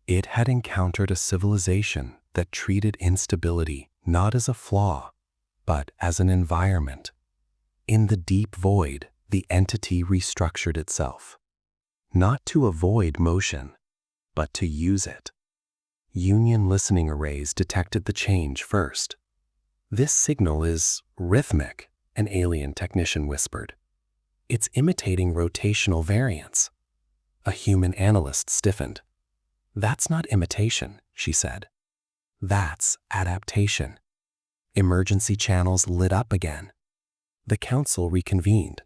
it had encountered a civilization that treated instability not as a flaw, but as an environment. In the deep void, the entity restructured itself, not to avoid motion, but to use it. Union listening arrays detected the change first. "This signal is rhythmic," an alien technician whispered. "It's imitating rotational variance." A human analyst stiffened. "That's not imitation," she said. "That's adaptation." Emergency channels lit up again. The council reconvened.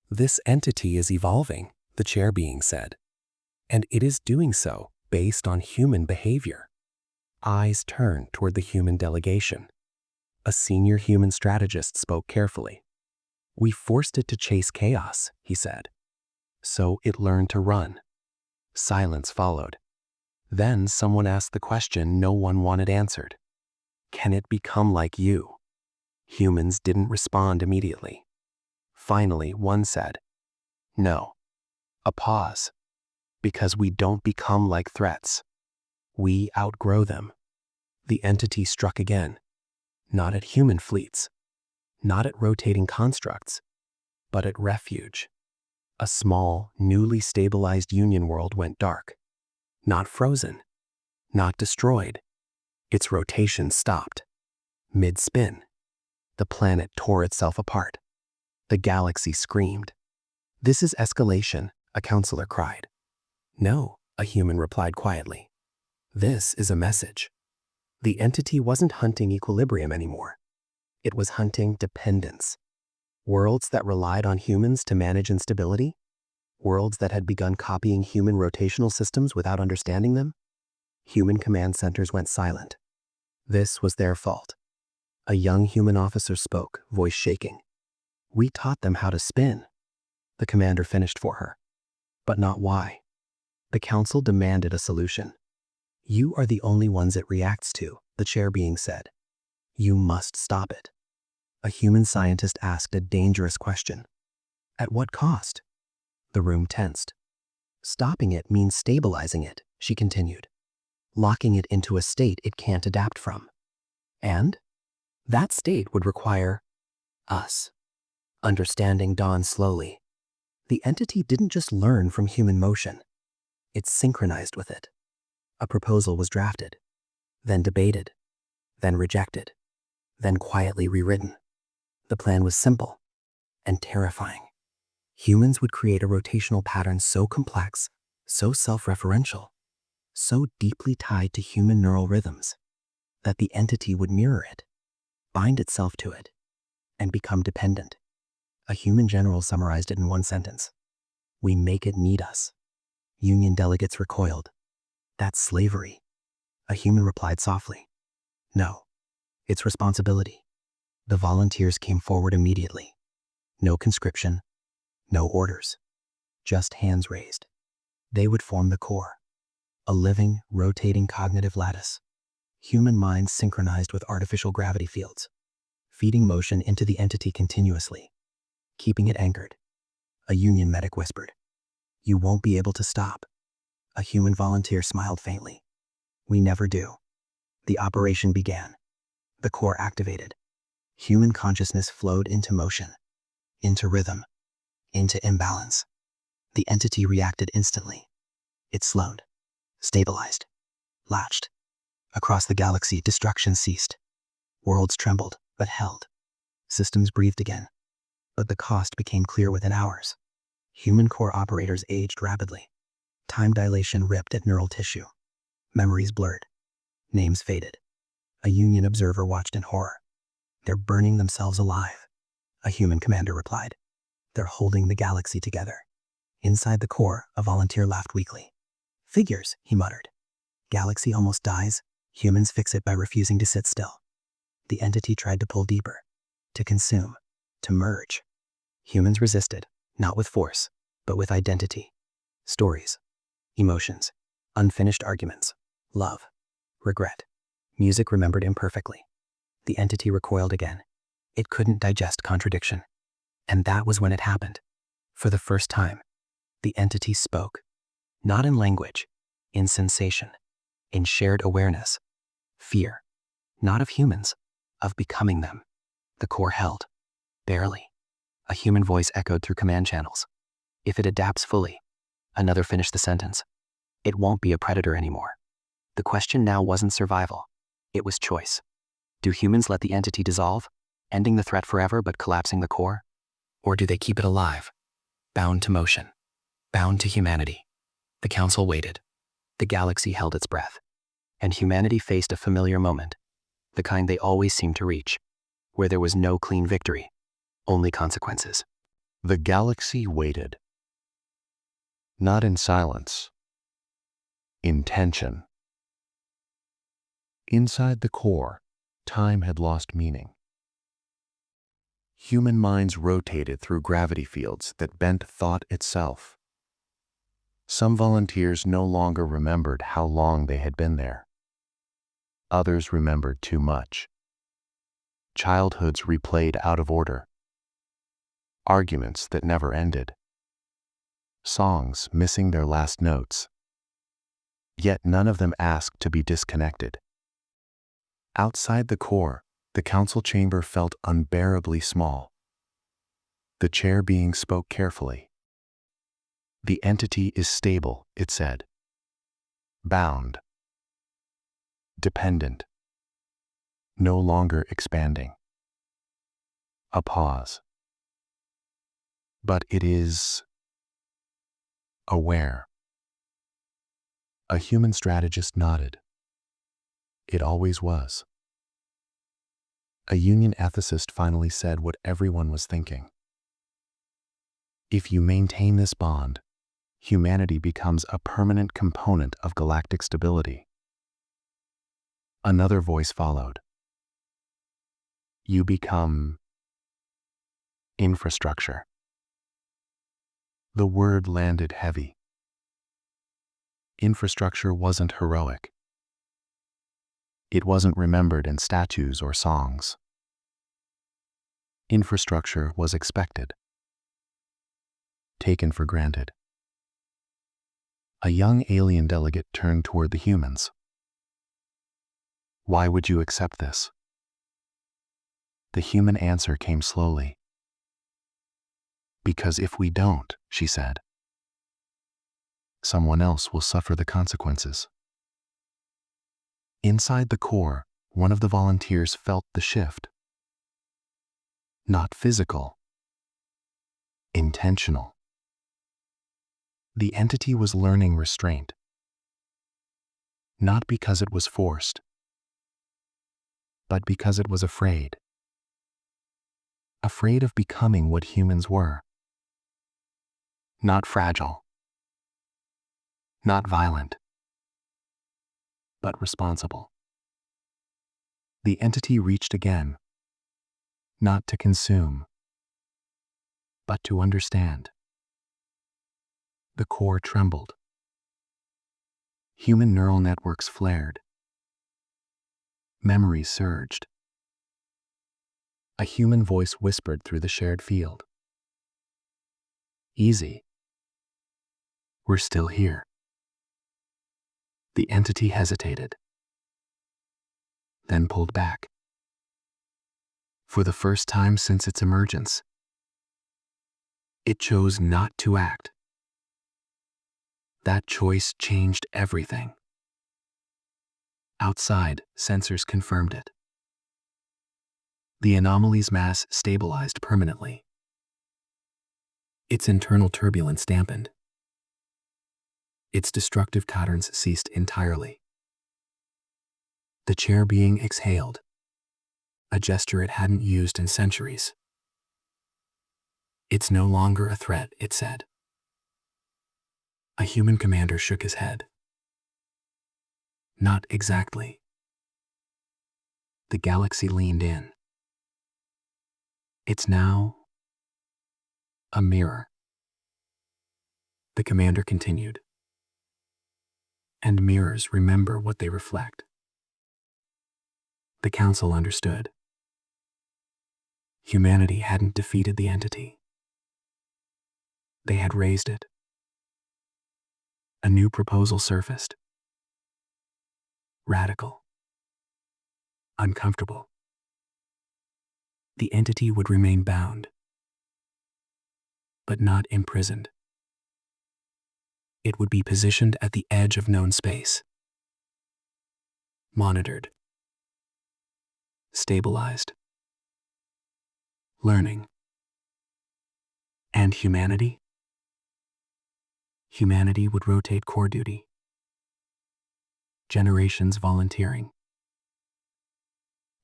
"This entity is evolving," the chair being said, "and it is doing so based on human behavior." Eyes turned toward the human delegation. A senior human strategist spoke carefully. "We forced it to chase chaos," he said. "So it learned to run." Silence followed. Then someone asked the question no one wanted answered. "Can it become like you?" Humans didn't respond immediately. Finally, one said, "No." A pause. "Because we don't become like threats. We outgrow them." The entity struck again. Not at human fleets, not at rotating constructs, but at refuge. A small, newly stabilized Union world went dark. Not frozen, not destroyed. Its rotation stopped. Mid-spin. The planet tore itself apart. The galaxy screamed. "This is escalation," a counselor cried. "No," a human replied quietly. "This is a message." The entity wasn't hunting equilibrium anymore. It was hunting dependence. Worlds that relied on humans to manage instability? Worlds that had begun copying human rotational systems without understanding them? Human command centers went silent. This was their fault. A young human officer spoke, voice shaking. "We taught them how to spin." The commander finished for her. "But not why." The council demanded a solution. "You are the only ones it reacts to," the chair being said. "You must stop it." A human scientist asked a dangerous question. "At what cost?" The room tensed. "Stopping it means stabilizing it," she continued. "Locking it into a state it can't adapt from. And that state would require us." Understanding dawned slowly. The entity didn't just learn from human motion. It synchronized with it. A proposal was drafted, then debated, then rejected, then quietly rewritten. The plan was simple and terrifying. Humans would create a rotational pattern so complex, so self-referential, so deeply tied to human neural rhythms, that the entity would mirror it, bind itself to it, and become dependent. A human general summarized it in one sentence: "We make it need us." Union delegates recoiled. "That's slavery." A human replied softly, "No, it's responsibility." The volunteers came forward immediately. No conscription, no orders, just hands raised. They would form the core, a living, rotating cognitive lattice. Human minds synchronized with artificial gravity fields, feeding motion into the entity continuously, keeping it anchored. A Union medic whispered, "You won't be able to stop." A human volunteer smiled faintly. "We never do." The operation began. The core activated. Human consciousness flowed into motion, into rhythm, into imbalance. The entity reacted instantly. It slowed, stabilized, latched. Across the galaxy, destruction ceased. Worlds trembled, but held. Systems breathed again. But the cost became clear within hours. Human core operators aged rapidly. Time dilation ripped at neural tissue. Memories blurred. Names faded. A Union observer watched in horror. "They're burning themselves alive," a human commander replied. "They're holding the galaxy together." Inside the core, a volunteer laughed weakly. "Figures," he muttered. "Galaxy almost dies. Humans fix it by refusing to sit still." The entity tried to pull deeper, to consume, to merge. Humans resisted, not with force, but with identity. Stories, emotions, unfinished arguments, love, regret, music remembered imperfectly. The entity recoiled again. It couldn't digest contradiction. And that was when it happened. For the first time, the entity spoke. Not in language, in sensation, in shared awareness. Fear, not of humans, of becoming them. The core held. Barely. A human voice echoed through command channels. "If it adapts fully," another finished the sentence, "it won't be a predator anymore." The question now wasn't survival. It was choice. Do humans let the entity dissolve, ending the threat forever but collapsing the core? Or do they keep it alive, bound to motion, bound to humanity? The council waited. The galaxy held its breath. And humanity faced a familiar moment, the kind they always seemed to reach, where there was no clean victory, only consequences. The galaxy waited. Not in silence. In tension. Inside the core, time had lost meaning. Human minds rotated through gravity fields that bent thought itself. Some volunteers no longer remembered how long they had been there. Others remembered too much. Childhoods replayed out of order. Arguments that never ended. Songs missing their last notes. Yet none of them asked to be disconnected. Outside the core, the council chamber felt unbearably small. The chair being spoke carefully. "The entity is stable," it said. "Bound. Dependent. No longer expanding." A pause. "But it is aware." A human strategist nodded. "It always was." A Union ethicist finally said what everyone was thinking. "If you maintain this bond, humanity becomes a permanent component of galactic stability." Another voice followed. "You become infrastructure." The word landed heavy. Infrastructure wasn't heroic. It wasn't remembered in statues or songs. Infrastructure was expected. Taken for granted. A young alien delegate turned toward the humans. "Why would you accept this?" The human answer came slowly. "Because if we don't," she said, "someone else will suffer the consequences." Inside the core, one of the volunteers felt the shift. Not physical. Intentional. The entity was learning restraint. Not because it was forced, but because it was afraid. Afraid of becoming what humans were. Not fragile. Not violent. But responsible. The entity reached again. Not to consume, but to understand. The core trembled. Human neural networks flared. Memories surged. A human voice whispered through the shared field. "Easy. We're still here." The entity hesitated, then pulled back. For the first time since its emergence, it chose not to act. That choice changed everything. Outside, sensors confirmed it. The anomaly's mass stabilized permanently. Its internal turbulence dampened. Its destructive patterns ceased entirely. The chair being exhaled, a gesture it hadn't used in centuries. It's no longer a threat, it said. A human commander shook his head. Not exactly. The galaxy leaned in. It's now a mirror. The commander continued. And mirrors remember what they reflect. The council understood. Humanity hadn't defeated the entity. They had raised it. A new proposal surfaced. Radical. Uncomfortable. The entity would remain bound, but not imprisoned. It would be positioned at the edge of known space. Monitored. Stabilized. Learning. And humanity? Humanity would rotate core duty. Generations volunteering.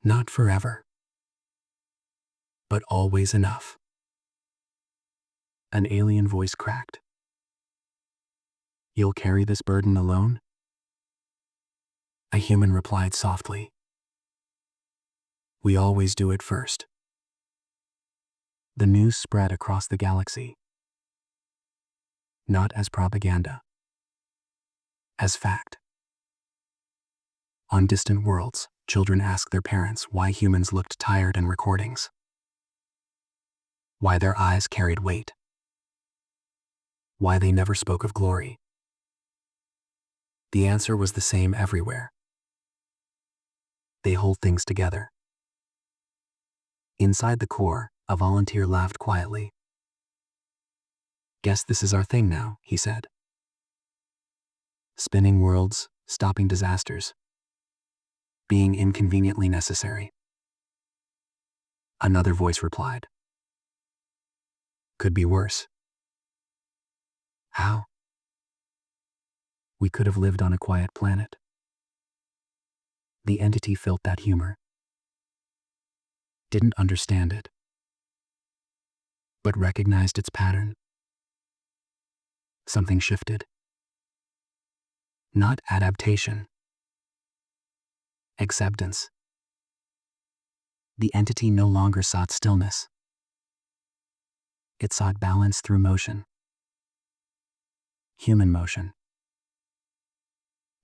Not forever, but always enough. An alien voice cracked. You'll carry this burden alone? A human replied softly. We always do it first. The news spread across the galaxy. Not as propaganda. As fact. On distant worlds, children asked their parents why humans looked tired in recordings. Why their eyes carried weight. Why they never spoke of glory. The answer was the same everywhere. They hold things together. Inside the core, a volunteer laughed quietly. Guess this is our thing now, he said. Spinning worlds, stopping disasters. Being inconveniently necessary. Another voice replied. Could be worse. How? We could have lived on a quiet planet. The entity felt that humor. Didn't understand it, but recognized its pattern. Something shifted. Not adaptation. Acceptance. The entity no longer sought stillness. It sought balance through motion. Human motion.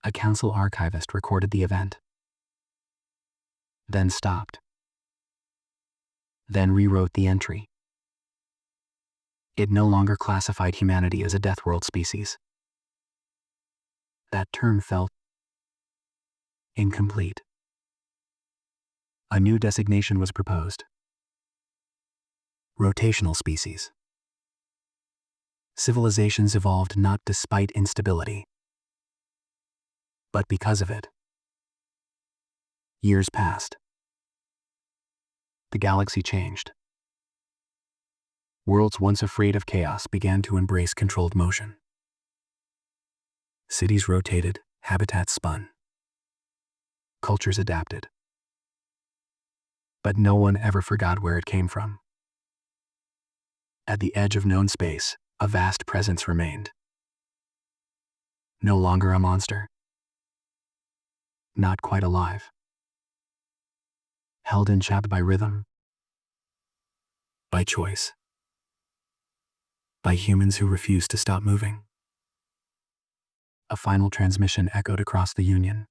A council archivist recorded the event. Then stopped. Then rewrote the entry. It no longer classified humanity as a death world species. That term felt incomplete. A new designation was proposed. Rotational species. Civilizations evolved not despite instability, but because of it. Years passed. The galaxy changed. Worlds once afraid of chaos began to embrace controlled motion. Cities rotated, habitats spun. Cultures adapted. But no one ever forgot where it came from. At the edge of known space, a vast presence remained. No longer a monster. Not quite alive. Held in chapped by rhythm. By choice. By humans who refused to stop moving. A final transmission echoed across the Union.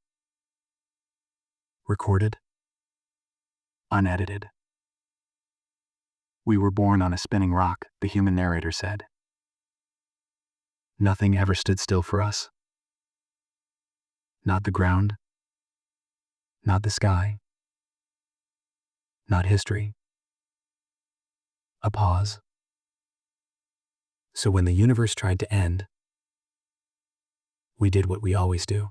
Recorded. Unedited. We were born on a spinning rock, the human narrator said. Nothing ever stood still for us. Not the ground. Not the sky. Not history. A pause. So when the universe tried to end, we did what we always do.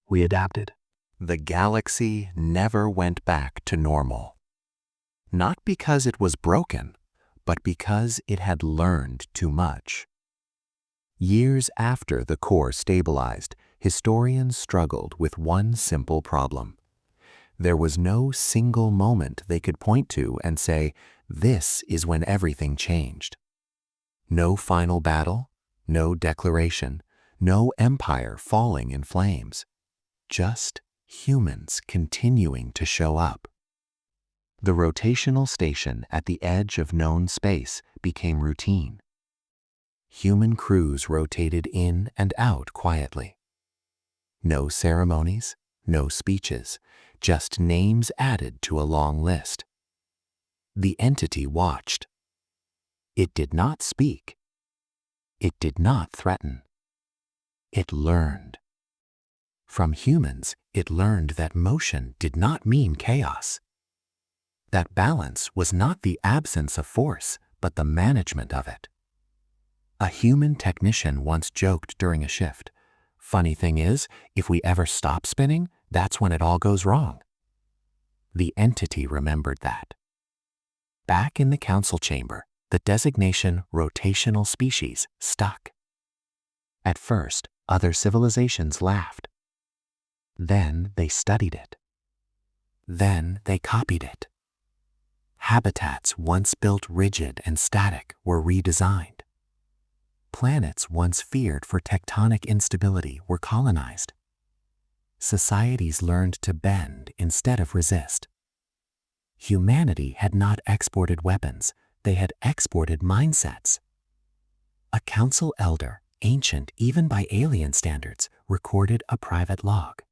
We adapted. The galaxy never went back to normal. Not because it was broken, but because it had learned too much. Years after the core stabilized, historians struggled with one simple problem. There was no single moment they could point to and say, this is when everything changed. No final battle, no declaration, no empire falling in flames. Just humans continuing to show up. The rotational station at the edge of known space became routine. Human crews rotated in and out quietly. No ceremonies, no speeches, just names added to a long list. The entity watched. It did not speak. It did not threaten. It learned. From humans, it learned that motion did not mean chaos. That balance was not the absence of force, but the management of it. A human technician once joked during a shift, "Funny thing is, if we ever stop spinning, that's when it all goes wrong." The entity remembered that. Back in the council chamber, the designation rotational species stuck. At first, other civilizations laughed. Then they studied it. Then they copied it. Habitats once built rigid and static were redesigned. Planets once feared for tectonic instability were colonized. Societies learned to bend instead of resist. Humanity had not exported weapons, they had exported mindsets. A council elder, ancient even by alien standards, recorded a private log.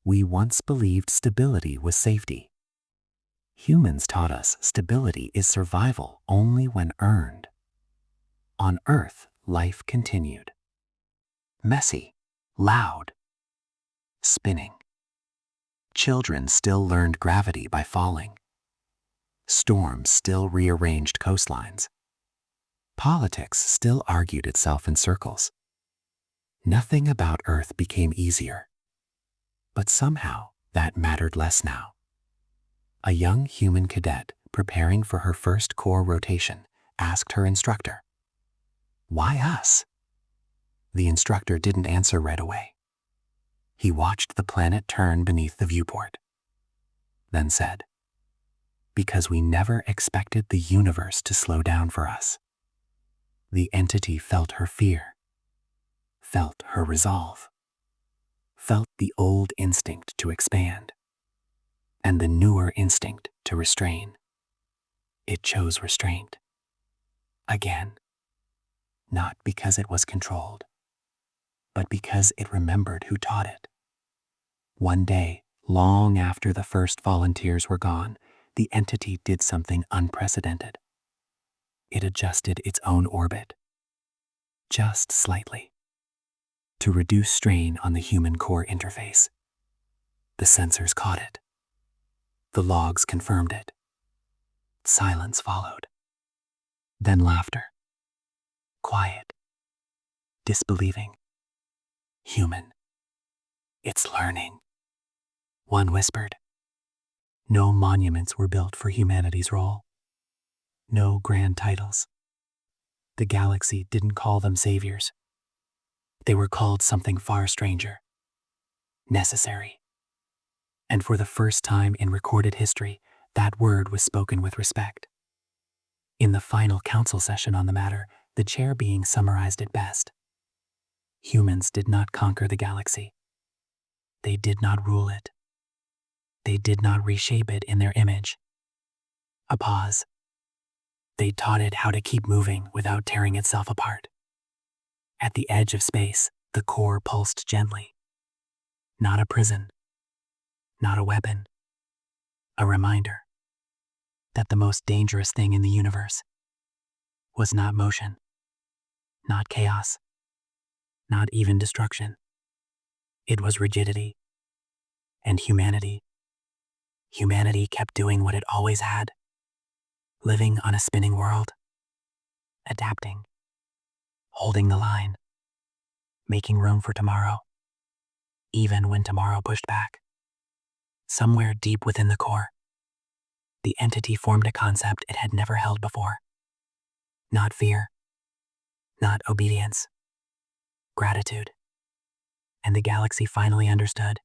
We once believed stability was safety. Humans taught us stability is survival only when earned. On Earth, life continued. Messy, loud, spinning. Children still learned gravity by falling. Storms still rearranged coastlines. Politics still argued itself in circles. Nothing about Earth became easier. But somehow, that mattered less now. A young human cadet preparing for her first core rotation asked her instructor, "Why us?" The instructor didn't answer right away. He watched the planet turn beneath the viewport, then said, "Because we never expected the universe to slow down for us." The entity felt her fear, felt her resolve, felt the old instinct to expand, and the newer instinct to restrain. It chose restraint. Again. Not because it was controlled, but because it remembered who taught it. One day, long after the first volunteers were gone, the entity did something unprecedented. It adjusted its own orbit, just slightly, to reduce strain on the human core interface. The sensors caught it. The logs confirmed it. Silence followed. Then laughter. Quiet. Disbelieving. Human. It's learning. One whispered. No monuments were built for humanity's role. No grand titles. The galaxy didn't call them saviors. They were called something far stranger. Necessary. And for the first time in recorded history, that word was spoken with respect. In the final council session on the matter, the chair being summarized it best. Humans did not conquer the galaxy. They did not rule it. They did not reshape it in their image. A pause. They taught it how to keep moving without tearing itself apart. At the edge of space, the core pulsed gently. Not a prison. Not a weapon. A reminder that the most dangerous thing in the universe was not motion, not chaos, not even destruction. It was rigidity. And humanity. Humanity kept doing what it always had, living on a spinning world, adapting, holding the line, making room for tomorrow. even when tomorrow pushed back. Somewhere deep within the core, the entity formed a concept it had never held before. Not fear, not obedience, gratitude. And the galaxy finally understood.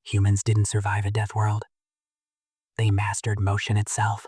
Humans didn't survive a death world. They mastered motion itself.